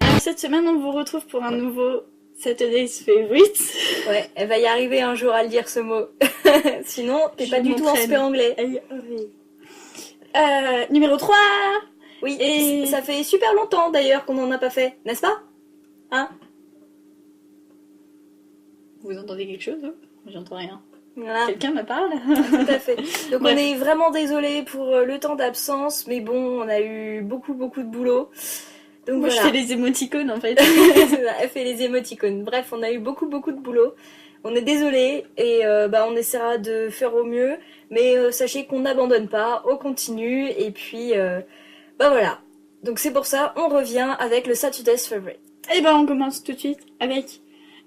Alors cette semaine, on vous retrouve pour un nouveau Saturday's Favorite. Ouais, elle va y arriver un jour à le dire ce mot. Sinon, t'es pas du tout en super anglais. Numéro 3. Oui, et ça fait super longtemps d'ailleurs qu'on en a pas fait, n'est-ce pas? Hein? Vous entendez quelque chose? J'entends rien. Voilà. Quelqu'un me parle? Tout à fait. Donc Bref. on est vraiment désolé pour le temps d'absence, mais bon, on a eu beaucoup de boulot. Donc Moi voilà. je fais les émoticônes en fait. Elle fait les émoticônes. Bref, on a eu beaucoup de boulot. On est désolé et on essaiera de faire au mieux. Mais sachez qu'on n'abandonne pas, on continue et puis voilà. Donc c'est pour ça, on revient avec le Saturday's Favorite. Et ben on commence tout de suite avec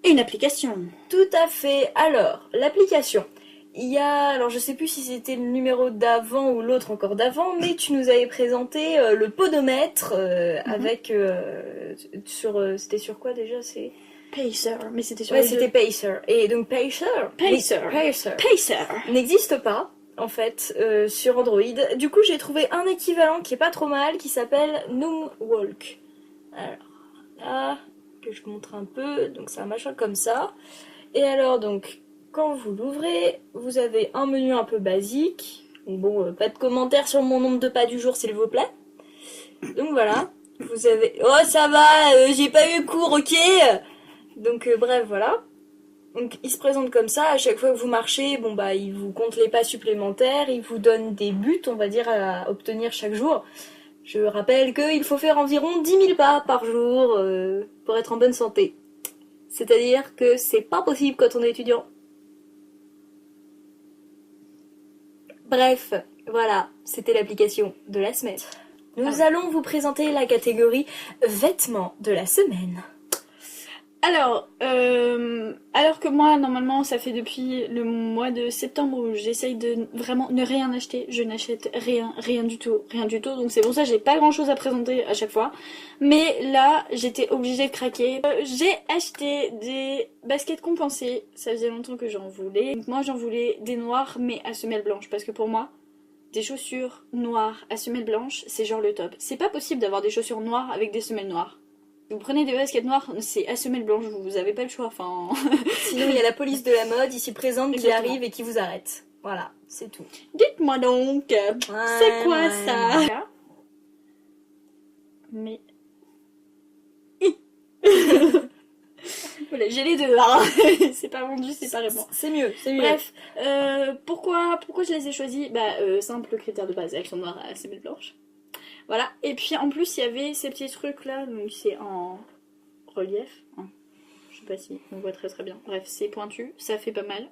une application. Tout à fait. Alors, l'application. Il y a, alors je sais plus si c'était le numéro d'avant ou l'autre encore d'avant, mais tu nous avais présenté le podomètre avec c'était sur quoi déjà c'est Pacer, mais c'était sur ouais, les c'était deux. Pacer. Et donc Pacer n'existe pas en fait sur Android. Du coup, j'ai trouvé un équivalent qui est pas trop mal qui s'appelle Noomwalk. Alors là, que je montre un peu, donc c'est un machin comme ça. Et alors donc quand vous l'ouvrez, vous avez un menu un peu basique. Bon, pas de commentaires sur mon nombre de pas du jour, s'il vous plaît. Donc voilà, vous avez... Oh, ça va, j'ai pas eu cours, ok. Donc bref, voilà. Donc il se présente comme ça, à chaque fois que vous marchez, il vous compte les pas supplémentaires, il vous donne des buts, on va dire, à obtenir chaque jour. Je rappelle qu'il faut faire environ 10 000 pas par jour pour être en bonne santé. C'est-à-dire que c'est pas possible quand on est étudiant. Bref, voilà, c'était l'application de la semaine. Nous allons vous présenter la catégorie vêtements de la semaine. Alors que moi, normalement, ça fait depuis le mois de septembre où j'essaye de vraiment ne rien acheter. Je n'achète rien du tout. Donc c'est pour ça que j'ai pas grand chose à présenter à chaque fois. Mais là, j'étais obligée de craquer. J'ai acheté des baskets compensées. Ça faisait longtemps que j'en voulais. Donc moi, j'en voulais des noirs, mais à semelles blanches. Parce que pour moi, des chaussures noires à semelles blanches, c'est genre le top. C'est pas possible d'avoir des chaussures noires avec des semelles noires. Vous prenez des baskets noires, c'est à semelles blanches, vous avez pas le choix, enfin... Sinon, il y a la police de la mode ici présente qui Exactement. arrive et qui vous arrête. Voilà, c'est tout. Dites-moi donc, c'est quoi ça? Mais... Voilà, j'ai les deux là. C'est pas vendu, c'est pas répondu. C'est mieux, c'est mieux. Bref, pourquoi je les ai choisis? Simple critère de base, elles sont noires à semelles blanches. Voilà, et puis en plus il y avait ces petits trucs là, donc c'est en relief, je sais pas si on voit très bien, bref c'est pointu, ça fait pas mal.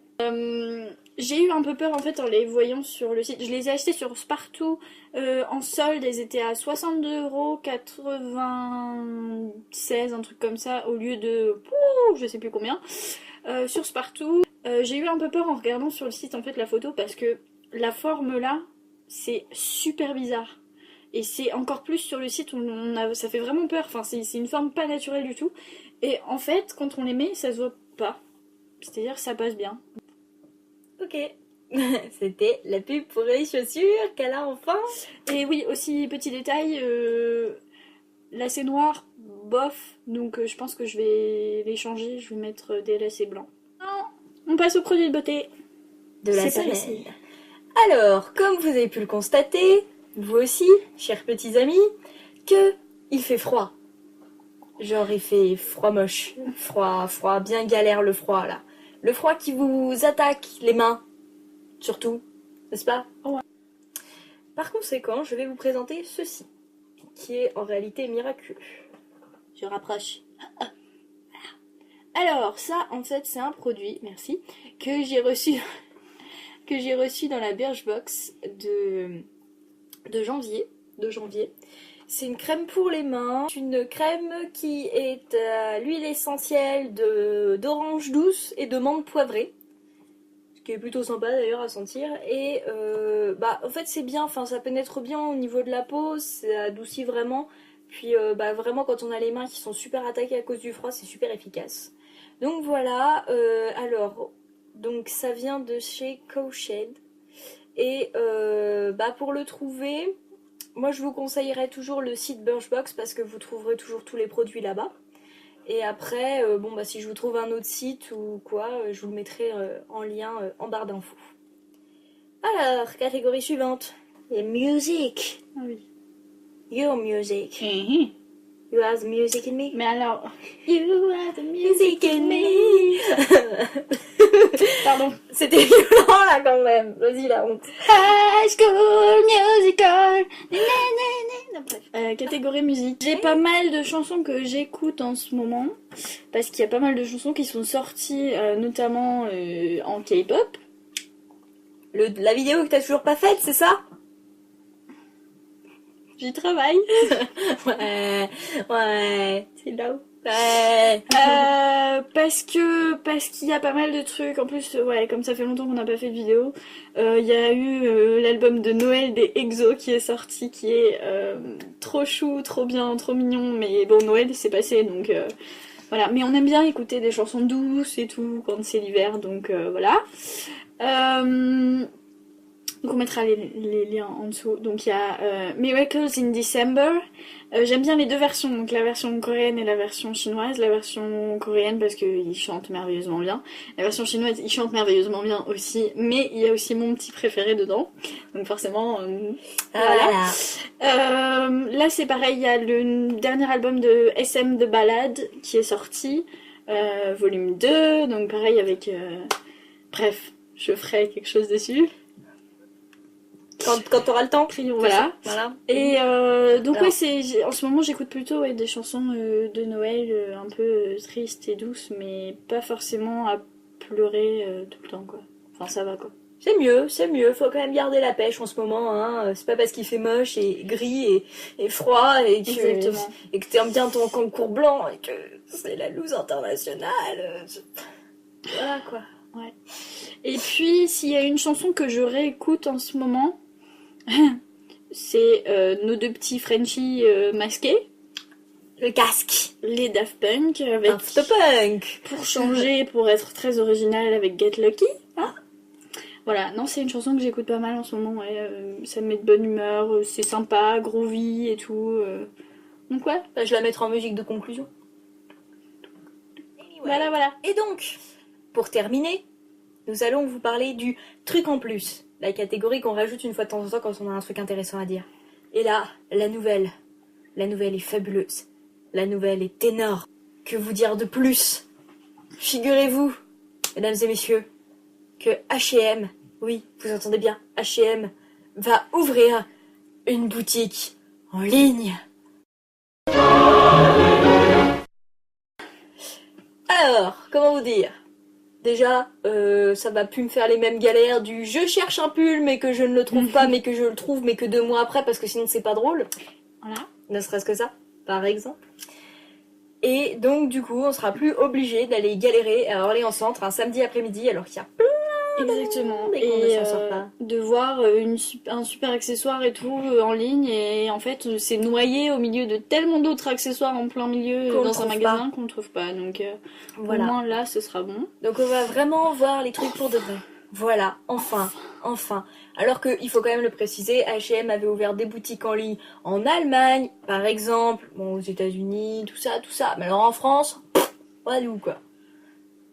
J'ai eu un peu peur en fait en les voyant sur le site, je les ai achetés sur Spartoo en solde, elles étaient à 62,96€, un truc comme ça, au lieu de je sais plus combien, sur Spartoo. J'ai eu un peu peur en regardant sur le site en fait la photo parce que la forme là, c'est super bizarre. Et c'est encore plus sur le site où ça fait vraiment peur, enfin c'est une forme pas naturelle du tout. Et en fait, quand on les met, ça se voit pas. C'est-à-dire ça passe bien. Ok. C'était la pub pour les chaussures qu'elle a enfin. Et oui, aussi petit détail, lacets noirs, bof. Donc je pense que je vais les changer, je vais mettre des lacets blancs. On passe au produit de beauté de la semaine. Alors, comme vous avez pu le constater, vous aussi, chers petits amis, que il fait froid. Genre il fait froid moche, froid bien galère le froid là. Le froid qui vous attaque les mains, surtout, n'est-ce pas? Ouais. Par conséquent, je vais vous présenter ceci, qui est en réalité miraculeux. Je rapproche. Alors ça, en fait, c'est un produit, merci, que j'ai reçu dans la Birchbox de janvier. C'est une crème pour les mains, une crème qui est à l'huile essentielle d'orange douce et de menthe poivrée, ce qui est plutôt sympa d'ailleurs à sentir. Et en fait c'est bien, enfin ça pénètre bien au niveau de la peau, ça adoucit vraiment. Puis vraiment quand on a les mains qui sont super attaquées à cause du froid, c'est super efficace. Donc voilà, donc ça vient de chez Cowshed. Et pour le trouver, moi je vous conseillerais toujours le site Birchbox parce que vous trouverez toujours tous les produits là-bas. Et après, si je vous trouve un autre site ou quoi, je vous le mettrai en lien en barre d'infos. Alors, catégorie suivante. Les music. Ah oui. Your music. Mhm. You have the music in me. Mais alors, you are the Music in me. Pardon. C'était violent là quand même. Vas-y, la honte. High School Musical. Non, bref. Catégorie musique. J'ai pas mal de chansons que j'écoute en ce moment parce qu'il y a pas mal de chansons qui sont sorties, notamment en K-pop. La vidéo que t'as toujours pas faite, c'est ça? J'y travaille. Ouais, C'est là. ouais. Parce qu'il y a pas mal de trucs. En plus, ouais, comme ça fait longtemps qu'on n'a pas fait de vidéo, il y a eu l'album de Noël des EXO qui est sorti, qui est trop chou, trop bien, trop mignon. Mais bon, Noël c'est passé, donc voilà. Mais on aime bien écouter des chansons douces et tout quand c'est l'hiver, donc voilà. Donc on mettra les liens en dessous. Donc il y a Miracles in December. J'aime bien les deux versions, donc la version coréenne et la version chinoise. La version coréenne parce qu'ils chantent merveilleusement bien. La version chinoise, ils chantent merveilleusement bien aussi. Mais il y a aussi mon petit préféré dedans. Donc forcément, voilà. Là c'est pareil, il y a le dernier album de SM de Ballade qui est sorti. Volume 2. Donc pareil avec... Bref, je ferai quelque chose dessus. Quand t'auras le temps. Voilà. Et donc alors. Ouais, en ce moment j'écoute plutôt des chansons de Noël un peu tristes et douces, mais pas forcément à pleurer tout le temps quoi. Enfin ça va quoi. C'est mieux, faut quand même garder la pêche en ce moment, hein. C'est pas parce qu'il fait moche et gris et froid et que t'aimes bien ton concours blanc et que c'est la loose internationale. Voilà quoi. Ouais. Et puis s'il y a une chanson que je réécoute en ce moment, c'est nos deux petits Frenchies masqués. Le casque. Les Daft Punk avec Daft Punk. Pour changer, pour être très original avec Get Lucky. Hein, voilà, non, c'est une chanson que j'écoute pas mal en ce moment. Ouais, ça me met de bonne humeur, c'est sympa, groovy et tout. Donc ouais. Bah, je la mettrai en musique de conclusion. Anyway. Voilà. Et donc, pour terminer, nous allons vous parler du truc en plus. La catégorie qu'on rajoute une fois de temps en temps quand on a un truc intéressant à dire. Et là, la nouvelle. La nouvelle est fabuleuse. La nouvelle est énorme. Que vous dire de plus? Figurez-vous, mesdames et messieurs, que H&M, oui, vous entendez bien, H&M, va ouvrir une boutique en ligne. Alors, comment vous dire? Déjà, ça va plus me faire les mêmes galères du je cherche un pull mais que je ne le trouve pas, mais que je le trouve mais que 2 mois après parce que sinon c'est pas drôle. Voilà. Ne serait-ce que ça, par exemple. Et donc du coup, on sera plus obligé d'aller galérer à Orléans-Centre un samedi après-midi alors qu'il y a plein Exactement. de monde et qu'on ne s'en sort pas. De voir un super accessoire et tout en ligne et en fait c'est noyé au milieu de tellement d'autres accessoires en plein milieu dans un magasin qu'on ne trouve pas. Donc voilà. Au moins là ce sera bon. Donc on va vraiment voir les trucs pour de vrai. Voilà, enfin. Alors qu'il faut quand même le préciser, H&M avait ouvert des boutiques en ligne en Allemagne, par exemple, bon, aux États-Unis, tout ça. Mais alors en France, pas du tout quoi.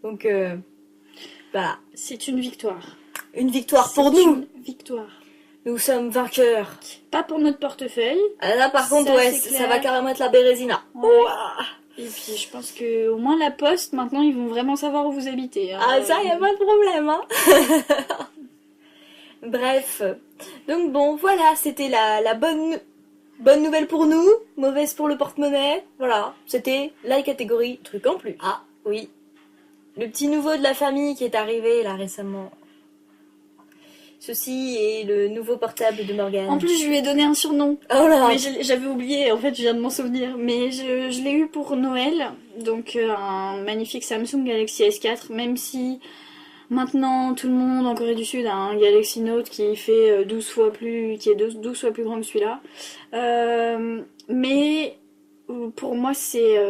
Donc voilà. C'est une victoire. Une victoire pour nous. Une victoire. Nous sommes vainqueurs. Pas pour notre portefeuille. Ah, là par contre, ouais, ça va carrément être la Bérésina. Ouais. Et puis je pense que au moins la poste, maintenant ils vont vraiment savoir où vous habitez. Hein. Ah ça, y a pas de problème, hein. Bref. Donc bon, voilà, c'était la bonne nouvelle pour nous, mauvaise pour le porte-monnaie. Voilà, c'était la catégorie truc en plus. Ah oui. Le petit nouveau de la famille qui est arrivé là récemment. Ceci est le nouveau portable de Morgane. En plus, je lui ai donné un surnom. Oh là. Mais j'avais oublié, en fait, je viens de m'en souvenir. Mais je l'ai eu pour Noël. Donc, un magnifique Samsung Galaxy S4. Même si maintenant, tout le monde en Corée du Sud a un Galaxy Note qui fait 12 fois plus grand que celui-là. Mais pour moi, c'est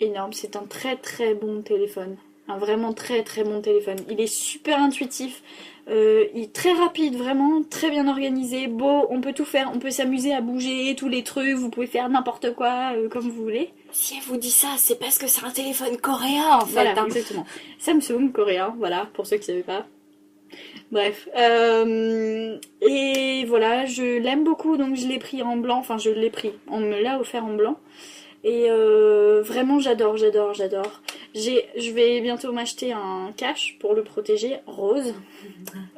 énorme. C'est un très très bon téléphone. Un vraiment très très bon téléphone. Il est super intuitif, il est très rapide, vraiment très bien organisé, beau, on peut tout faire, on peut s'amuser à bouger tous les trucs, vous pouvez faire n'importe quoi comme vous voulez. Si elle vous dit ça, c'est parce que c'est un téléphone coréen en fait. Voilà, exactement. Samsung coréen, voilà, pour ceux qui ne savaient pas. Bref, et voilà, je l'aime beaucoup, donc je l'ai pris en blanc, enfin je l'ai pris, on me l'a offert en blanc. Et vraiment j'adore. Je vais bientôt m'acheter un cache pour le protéger, rose,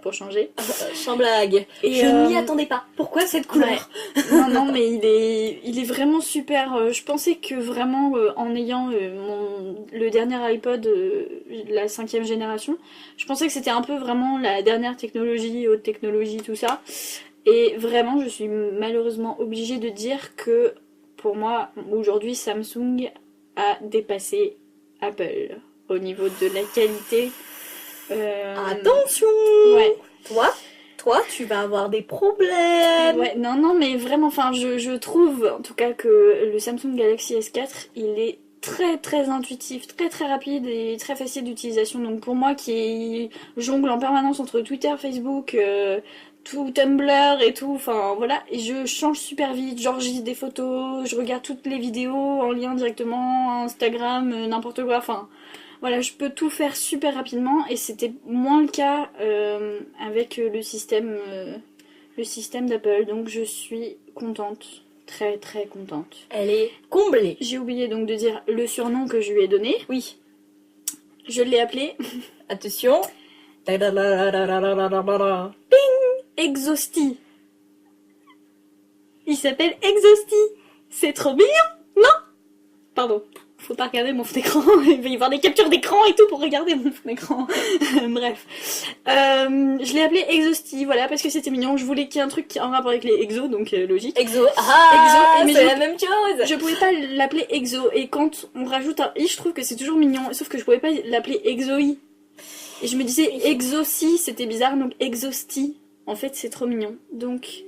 pour changer. Sans blague. Et je m'y attendais pas. Pourquoi cette couleur? Ouais. Non, mais il est vraiment super. Je pensais que vraiment en ayant le dernier iPod, la 5e génération, je pensais que c'était un peu vraiment la dernière technologie, haute technologie, tout ça. Et vraiment je suis malheureusement obligée de dire que pour moi, aujourd'hui, Samsung a dépassé Apple au niveau de la qualité. Attention! Ouais. Toi, tu vas avoir des problèmes! Ouais, non, mais vraiment, enfin, je trouve en tout cas que le Samsung Galaxy S4, il est très très intuitif, très très rapide et très facile d'utilisation. Donc pour moi qui jongle en permanence entre Twitter, Facebook, tout Tumblr et tout, enfin voilà, et je change super vite, j'enregistre des photos, je regarde toutes les vidéos en lien directement, Instagram, n'importe quoi, enfin voilà, je peux tout faire super rapidement et c'était moins le cas avec le système d'Apple, donc je suis contente, très très contente. Elle est comblée. J'ai oublié donc de dire le surnom que je lui ai donné. Oui. Je l'ai appelé. Attention. Exhausti. Il s'appelle Exhausti. C'est trop mignon, non? Pardon, faut pas regarder mon fond d'écran. Il va y avoir des captures d'écran et tout pour regarder mon fond d'écran. Bref. Je l'ai appelé Exhausti, voilà, parce que c'était mignon. Je voulais qu'il y ait un truc en rapport avec les exos, donc logique. Exo. Ah, mais c'est la même chose. Je pouvais pas l'appeler Exo. Et quand on rajoute un i, je trouve que c'est toujours mignon. Sauf que je pouvais pas l'appeler Exoi. Et je me disais Exauci, c'était bizarre, donc Exhausti. En fait, c'est trop mignon. Donc,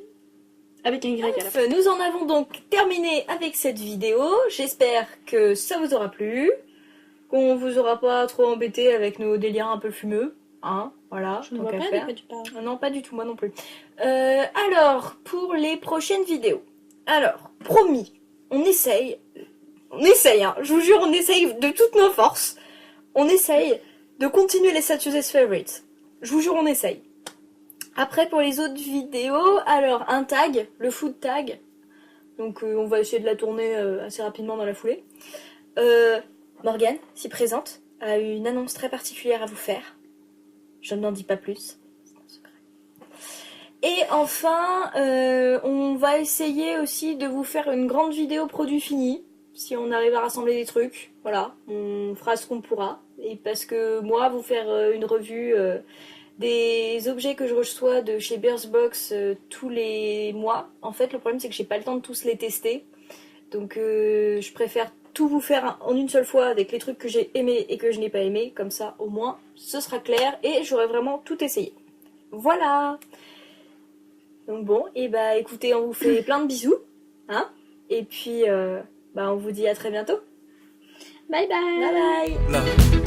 avec un Y à la fin. Nous en avons donc terminé avec cette vidéo. J'espère que ça vous aura plu. Qu'on vous aura pas trop embêté avec nos délires un peu fumeux. Hein, voilà. Je ne vois pas de quoi tu parles. Non, pas du tout, moi non plus. Alors, pour les prochaines vidéos. Alors, promis, on essaye, hein. Je vous jure, on essaye de toutes nos forces. On essaye de continuer les Statuses Favorites. Je vous jure, on essaye. Après, pour les autres vidéos, alors un tag, le food tag. Donc on va essayer de la tourner assez rapidement dans la foulée. Morgane, si présente, a une annonce très particulière à vous faire. Je n'en dis pas plus. C'est un secret. Et enfin, on va essayer aussi de vous faire une grande vidéo produit fini. Si on arrive à rassembler des trucs. Voilà, on fera ce qu'on pourra. Et parce que moi, vous faire une revue... des objets que je reçois de chez Birdsbox tous les mois. En fait, le problème, c'est que j'ai pas le temps de tous les tester. Donc, je préfère tout vous faire en une seule fois avec les trucs que j'ai aimés et que je n'ai pas aimés. Comme ça, au moins, ce sera clair et j'aurai vraiment tout essayé. Voilà. Donc bon, et bah écoutez, on vous fait plein de bisous. Hein, et puis, on vous dit à très bientôt. Bye bye. Bye bye.